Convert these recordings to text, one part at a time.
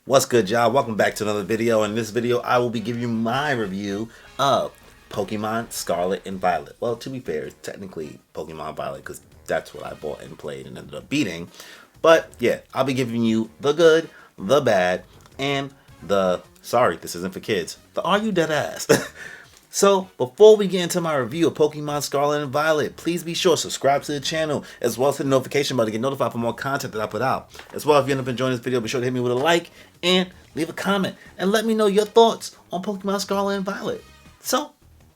What's good, y'all? Welcome back to another video. In this video, I will be giving you my review of Pokemon Scarlet and Violet. Well, to be fair, technically Pokemon Violet, because that's what I bought and played and ended up beating. But yeah, I'll be giving you the good, the bad, and the, sorry, this isn't for kids, the are you dead ass? So, before we get into my review of Pokemon Scarlet and Violet, please be sure to subscribe to the channel, as well as hit the notification bell to get notified for more content that I put out. As well, if you end up enjoying this video, be sure to hit me with a like, and leave a comment, and let me know your thoughts on Pokemon Scarlet and Violet. So,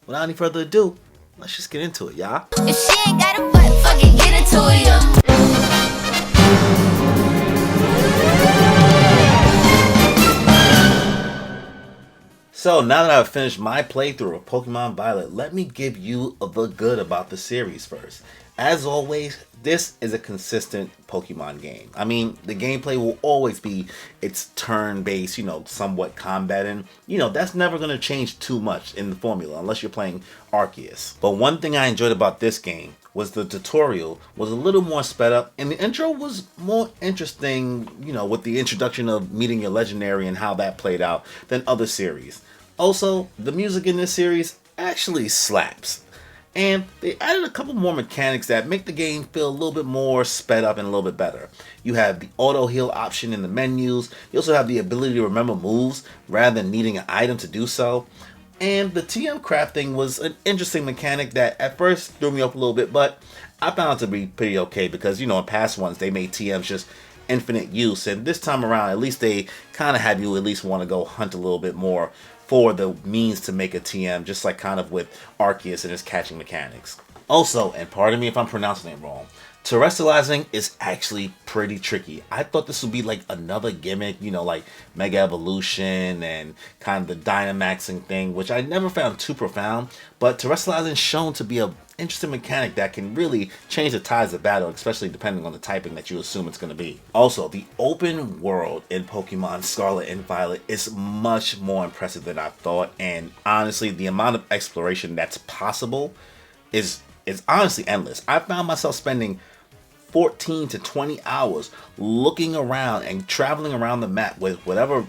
without any further ado, let's just get into it, y'all. If she ain't got a butt, fucking get into it, yo. So now that I've finished my playthrough of Pokemon Violet, let me give you the good about the series first. As always, this is a consistent Pokemon game. I mean, the gameplay will always be its turn-based, somewhat combating. That's never going to change too much in the formula unless you're playing Arceus. But one thing I enjoyed about this game was the tutorial was a little more sped up, and the intro was more interesting, with the introduction of meeting your legendary and how that played out than other series. Also, the music in this series actually slaps. And they added a couple more mechanics that make the game feel a little bit more sped up and a little bit better. You have the auto heal option in the menus. You also have the ability to remember moves rather than needing an item to do so. And the TM crafting was an interesting mechanic that at first threw me up a little bit, but I found it to be pretty okay because, in past ones they made TMs just infinite use, and this time around at least they kind of have you at least want to go hunt a little bit more for the means to make a TM, just like kind of with Arceus and his catching mechanics. Also, and pardon me if I'm pronouncing it wrong, terrestrializing is actually pretty tricky. I thought this would be like another gimmick, like Mega Evolution and kind of the Dynamaxing thing, which I never found too profound, but terrestrializing is shown to be a interesting mechanic that can really change the tides of battle, especially depending on the typing that you assume it's going to be. Also, the open world in Pokemon Scarlet and Violet is much more impressive than I thought, and honestly, the amount of exploration that's possible is honestly endless. I found myself spending 14 to 20 hours looking around and traveling around the map with whatever,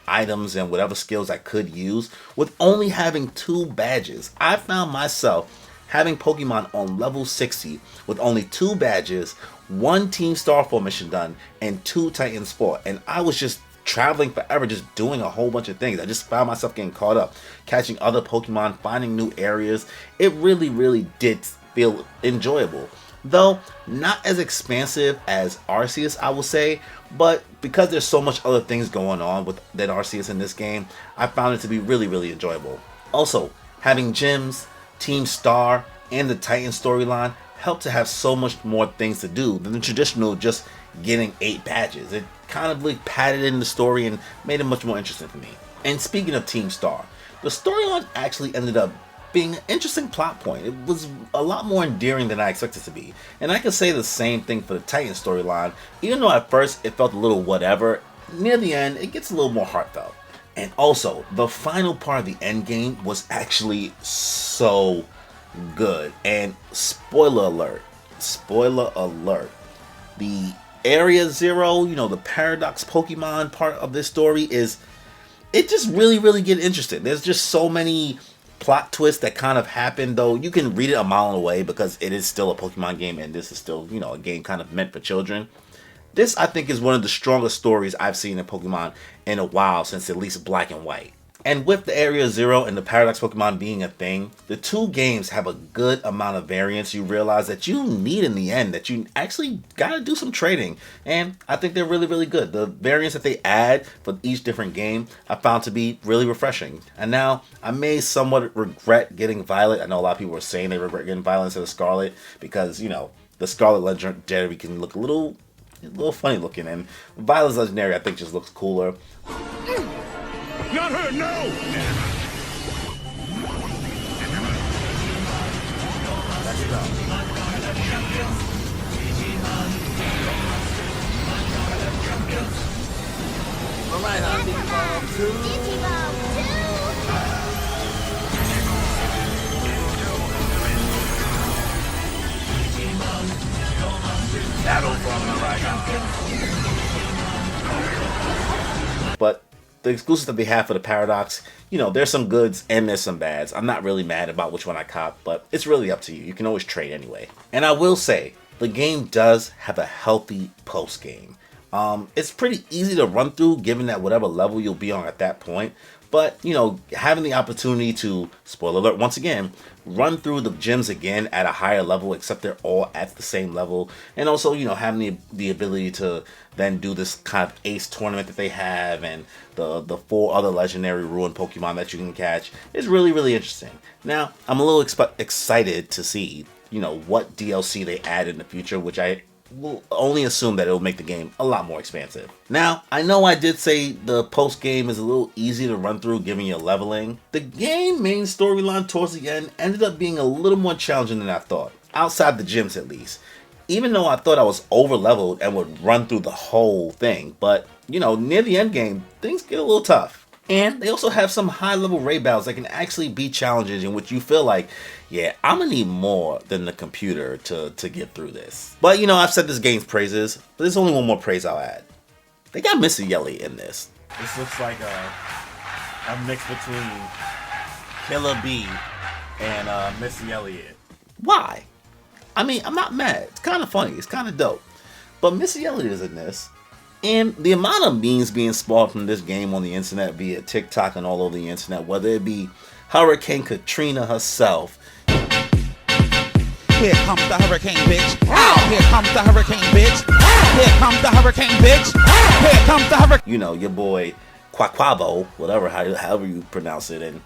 items and whatever skills I could use with only having 2 badges. I found myself having Pokemon on level 60 with only 2 badges, 1 Team Starfall mission done, and 2 Titan Sport. And I was just traveling forever, just doing a whole bunch of things. I just found myself getting caught up, catching other Pokemon, finding new areas. It really, really did feel enjoyable. Though not as expansive as Arceus, I will say, but because there's so much other things going on than Arceus in this game, I found it to be really, really enjoyable. Also, having gyms, Team Star, and the Titan storyline helped to have so much more things to do than the traditional just getting 8 badges. It kind of like padded in the story and made it much more interesting for me. And speaking of Team Star, the storyline actually ended up being an interesting plot point. It was a lot more endearing than I expected it to be. And I can say the same thing for the Titan storyline. Even though at first it felt a little whatever, near the end it gets a little more heartfelt. And also, the final part of the end game was actually so good. And spoiler alert, the Area Zero, the Paradox Pokemon part of this story it just really, really get interesting. There's just so many plot twists that kind of happen, though you can read it a mile away because it is still a Pokemon game and this is still, a game kind of meant for children. This, I think, is one of the strongest stories I've seen in Pokemon in a while, since at least Black and White. And with the Area Zero and the Paradox Pokemon being a thing, the 2 games have a good amount of variance you realize that you need in the end, that you actually gotta do some trading. And I think they're really, really good. The variance that they add for each different game I found to be really refreshing. And now, I may somewhat regret getting Violet. I know a lot of people were saying they regret getting Violet instead of Scarlet because, the Scarlet Legendary can look a little funny looking, and Violet's Legendary I think just looks cooler. Not her, no! Alright, I'm Digimon 2. Battle from the right. but the exclusives that they have for the Paradox, you know, there's some goods and there's some bads. I'm not really mad about which one I cop, but it's really up to you. You can always trade anyway. And I will say, the game does have a healthy post-game. It's pretty easy to run through given that whatever level you'll be on at that point. But, you know, having the opportunity to, spoiler alert once again, run through the gyms again at a higher level, except they're all at the same level. And also, you know, having the ability to then do this kind of ace tournament that they have and the 4 other legendary ruined Pokemon that you can catch is really, really interesting. Now, I'm a little excited to see, you know, what DLC they add in the future, which I will only assume that it'll make the game a lot more expansive. Now, I know I did say the post game is a little easy to run through given your leveling. The game main storyline towards the end ended up being a little more challenging than I thought, outside the gyms at least. Even though I thought I was over leveled and would run through the whole thing, but you know, near the end game, things get a little tough. And they also have some high level raid battles that can actually be challenges in which you feel like, yeah, I'm gonna need more than the computer to get through this. But you know, I've said this game's praises, but there's only one more praise I'll add. They got Missy Elliott in this. This looks like a mix between Killer Bee and Missy Elliott. Why? I mean, I'm not mad. It's kind of funny. It's kind of dope. But Missy Elliott is in this. And the amount of memes being spawned from this game on the internet via TikTok and all over the internet, whether it be Hurricane Katrina herself. Here comes the hurricane, bitch. Here comes the hurricane, bitch. Here comes the hurricane, bitch. Here comes the hurricane. You know, your boy Quaquavo, whatever, however you pronounce it. And,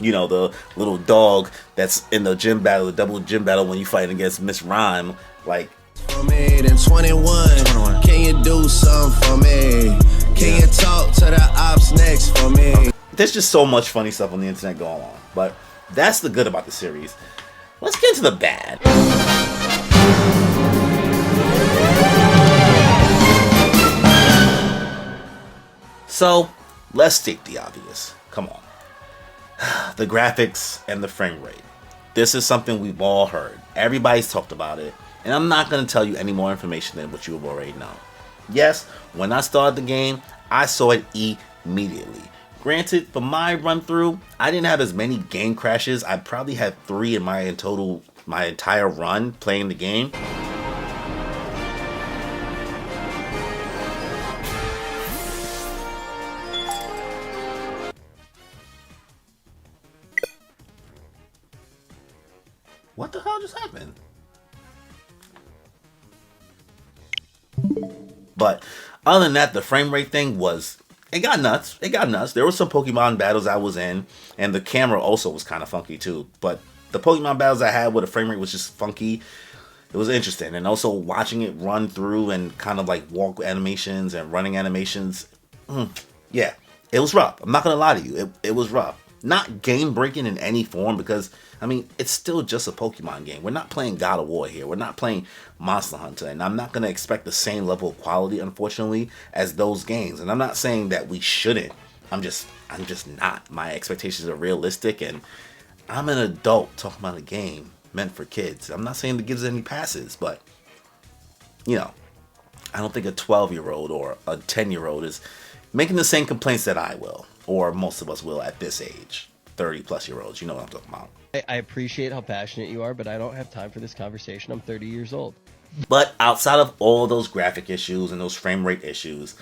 you know, the little dog that's in the gym battle, the double gym battle when you fight against Miss Rhyme. Like, For me, then 21. Can you do something for me? Can you talk to the ops next for me? there's just so much funny stuff on the internet going on. But that's the good about the series. Let's get into the bad. So, let's state the obvious. Come on. The graphics and the frame rate. This is something we've all heard. Everybody's talked about it. And I'm not going to tell you any more information than what you have already known. Yes, when I started the game, I saw it immediately. Granted, for my run through, I didn't have as many game crashes. I probably had 3 in my entire run playing the game. What the hell just happened? But other than that, the frame rate thing was, it got nuts. It got nuts. There were some Pokemon battles I was in, and the camera also was kind of funky too. But the Pokemon battles I had where the frame rate was just funky, it was interesting. And also watching it run through and kind of like walk animations and running animations, yeah, it was rough. I'm not going to lie to you. It was rough. Not game breaking in any form because, I mean, it's still just a Pokemon game. We're not playing God of War here. We're not playing Monster Hunter. And I'm not going to expect the same level of quality, unfortunately, as those games. And I'm not saying that we shouldn't. I'm just not. My expectations are realistic. And I'm an adult talking about a game meant for kids. I'm not saying to give any passes. But, you know, I don't think a 12-year-old or a 10-year-old is making the same complaints that I will. Or most of us will at this age. 30-plus-year-olds. You know what I'm talking about. I appreciate how passionate you are, but I don't have time for this conversation. I'm 30 years old. But outside of all those graphic issues and those frame rate issues,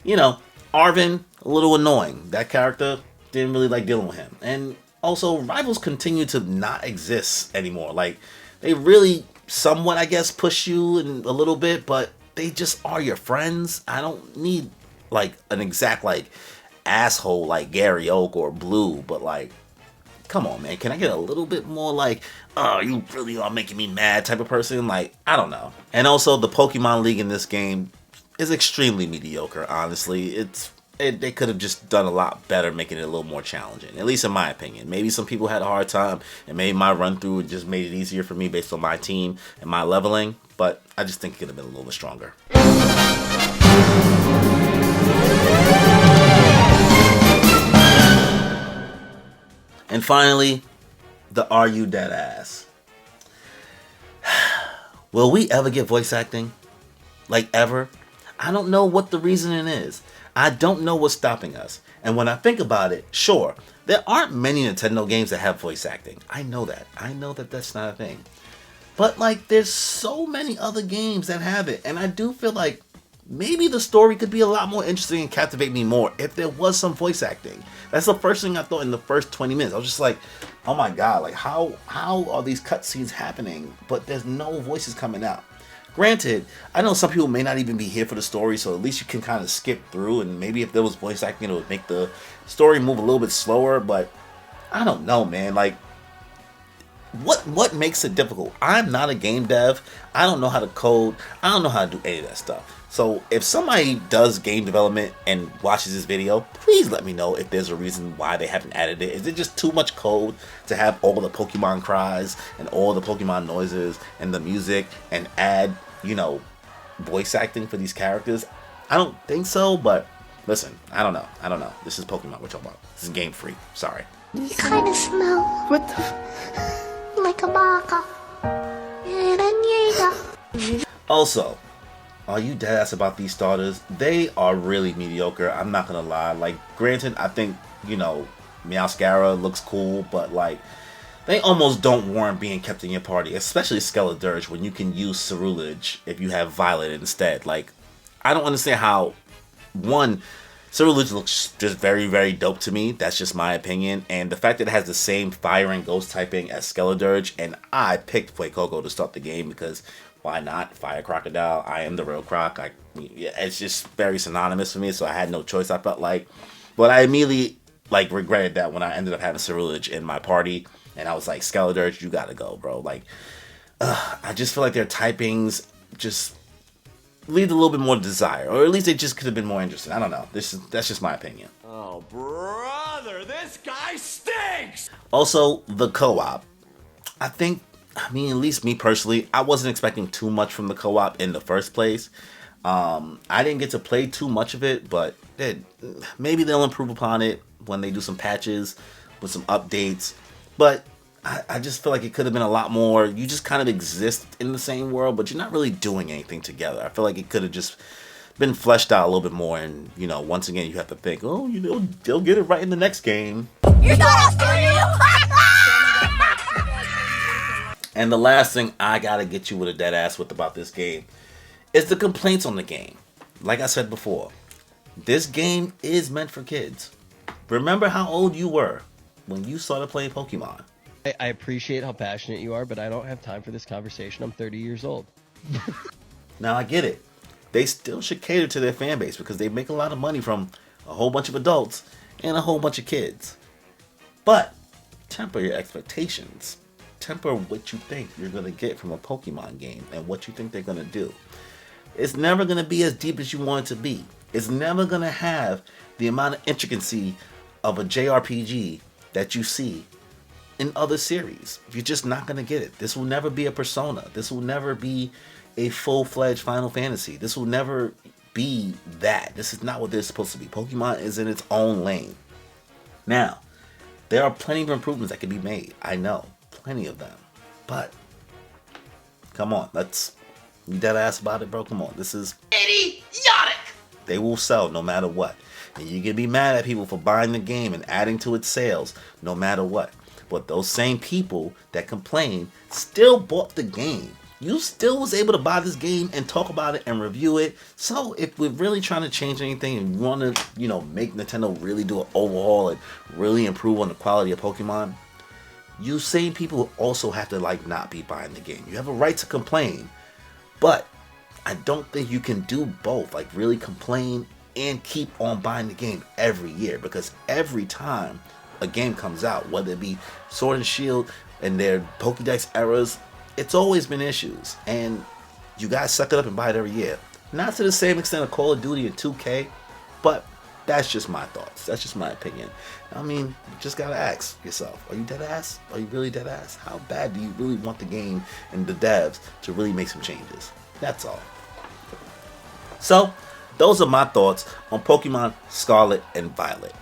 you know, Arvin, a little annoying. That character, didn't really like dealing with him. And also, rivals continue to not exist anymore. Like, they really somewhat, I guess, push you in a little bit, but they just are your friends. I don't need, like, an exact, like, asshole like Gary Oak or Blue, but, like, come on, man. Can I get a little bit more like, oh, you really are making me mad type of person? Like, I don't know. And also, the Pokemon League in this game is extremely mediocre, honestly. They could have just done a lot better making it a little more challenging, at least in my opinion. Maybe some people had a hard time, and maybe my run-through just made it easier for me based on my team and my leveling, but I just think it could have been a little bit stronger. And finally, the Are You Deadass? Will we ever get voice acting? Like, ever? I don't know what the reasoning is. I don't know what's stopping us. And when I think about it, sure, there aren't many Nintendo games that have voice acting. I know that. I know that that's not a thing. But like, there's so many other games that have it. And I do feel like maybe the story could be a lot more interesting and captivate me more if there was some voice acting. That's the first thing I thought in the first 20 minutes. I was just like, oh my god, like how are these cutscenes happening, but there's no voices coming out? Granted, I know some people may not even be here for the story, so at least you can kind of skip through, and maybe if there was voice acting, it would make the story move a little bit slower, but I don't know, man. Like, what makes it difficult? I'm not a game dev. I don't know how to code. I don't know how to do any of that stuff. So if somebody does game development and watches this video, please let me know if there's a reason why they haven't added it. Is it just too much code to have all the Pokemon cries and all the Pokemon noises and the music and add, voice acting for these characters? I don't think so, but listen, I don't know. This is Pokemon we're talking about. This is Game Freak. Sorry. You kind of smell. What the? Like a baka. Also, are you deadass about these starters? They are really mediocre. I'm not gonna lie. Like, granted, I think, Meowscara looks cool, but like, they almost don't warrant being kept in your party, especially Skeledirge, when you can use Ceruledge if you have Violet instead. Like, I don't understand how, one, Ceruledge looks just very, very dope to me. That's just my opinion. And the fact that it has the same fire and ghost typing as Skeledirge, and I picked Fuecoco to start the game because why not? Fire Crocodile, I am the real Croc. It's just very synonymous for me, so I had no choice, I felt like. But I immediately regretted that when I ended up having Ceruledge in my party, and I was like, Skeledirge, you gotta go, bro. Like, I just feel like their typings just leave a little bit more desire, or at least they just could have been more interesting. I don't know. That's just my opinion. Oh, brother, this guy stinks! Also, the co-op. At least me personally, I wasn't expecting too much from the co-op in the first place. I didn't get to play too much of it, but maybe they'll improve upon it when they do some patches with some updates. But I just feel like it could have been a lot more. You just kind of exist in the same world, but you're not really doing anything together. I feel like it could have just been fleshed out a little bit more. And, once again, you have to think, they'll get it right in the next game. You thought I was you? And the last thing I gotta get you with a dead ass with about this game is the complaints on the game. Like I said before, this game is meant for kids. Remember how old you were when you started playing Pokemon. I appreciate how passionate you are, but I don't have time for this conversation. I'm 30 years old. Now I get it. They still should cater to their fan base because they make a lot of money from a whole bunch of adults and a whole bunch of kids. But temper your expectations. Temper what you think you're going to get from a Pokemon game and what you think they're going to do. It's never going to be as deep as you want it to be. It's never going to have the amount of intricacy of a JRPG that you see in other series. You're just not going to get it. This will never be a Persona. This will never be a full-fledged Final Fantasy. This will never be that. This is not what they're supposed to be. Pokemon is in its own lane. Now, there are plenty of improvements that can be made. I know. Plenty of them. But, come on. Let's be dead ass about it, bro. Come on. This is idiotic. They will sell no matter what. And you can be mad at people for buying the game and adding to its sales no matter what. But those same people that complain still bought the game. You still was able to buy this game and talk about it and review it. So if we're really trying to change anything and want to, make Nintendo really do an overhaul and really improve on the quality of Pokemon, you same people also have to not be buying the game. You have a right to complain, but I don't think you can do both. Really complain and keep on buying the game every year, because every time a game comes out, whether it be Sword and Shield and their Pokédex eras, it's always been issues, and you guys suck it up and buy it every year. Not to the same extent of Call of Duty and 2K, but that's just my thoughts. That's just my opinion. You just gotta ask yourself, are you dead ass? Are you really dead ass? How bad do you really want the game and the devs to really make some changes? That's all. So, those are my thoughts on Pokemon Scarlet and Violet.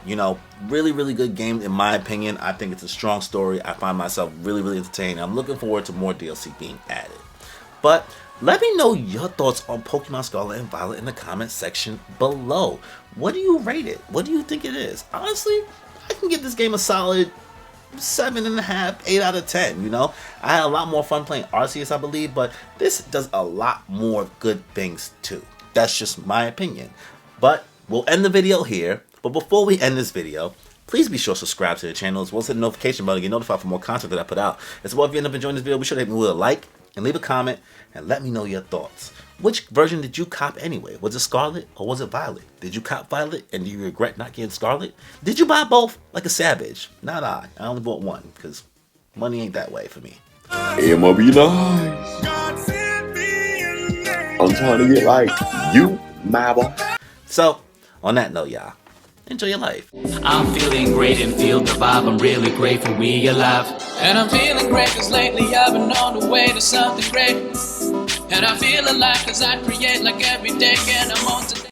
Really, really good game in my opinion. I think it's a strong story. I find myself really, really entertained. I'm looking forward to more DLC being added. But Let me know your thoughts on Pokemon Scarlet and Violet in the comment section below. What do you rate it? What do you think it is? Honestly, I can give this game a solid 7.5, 8 out of 10, you know? I had a lot more fun playing Arceus, I believe, but this does a lot more good things too. That's just my opinion. But we'll end the video here. But before we end this video, please be sure to subscribe to the channel as well as hit the notification bell to get notified for more content that I put out. As well, if you end up enjoying this video, be sure to hit me with a like and leave a comment and let me know your thoughts. Which version did you cop anyway? Was it Scarlet or was it Violet? Did you cop Violet and do you regret not getting Scarlet? Did you buy both like a savage? Not I. I only bought one because money ain't that way for me. I'ma be nice. I'm trying to get like you, my boy. So, on that note, y'all, enjoy your life. I'm feeling great and feel the vibe. I'm really grateful we alive. And I'm feeling great cause lately I've been on the way to something great. And I feel alive cause I create like every day and I'm on today.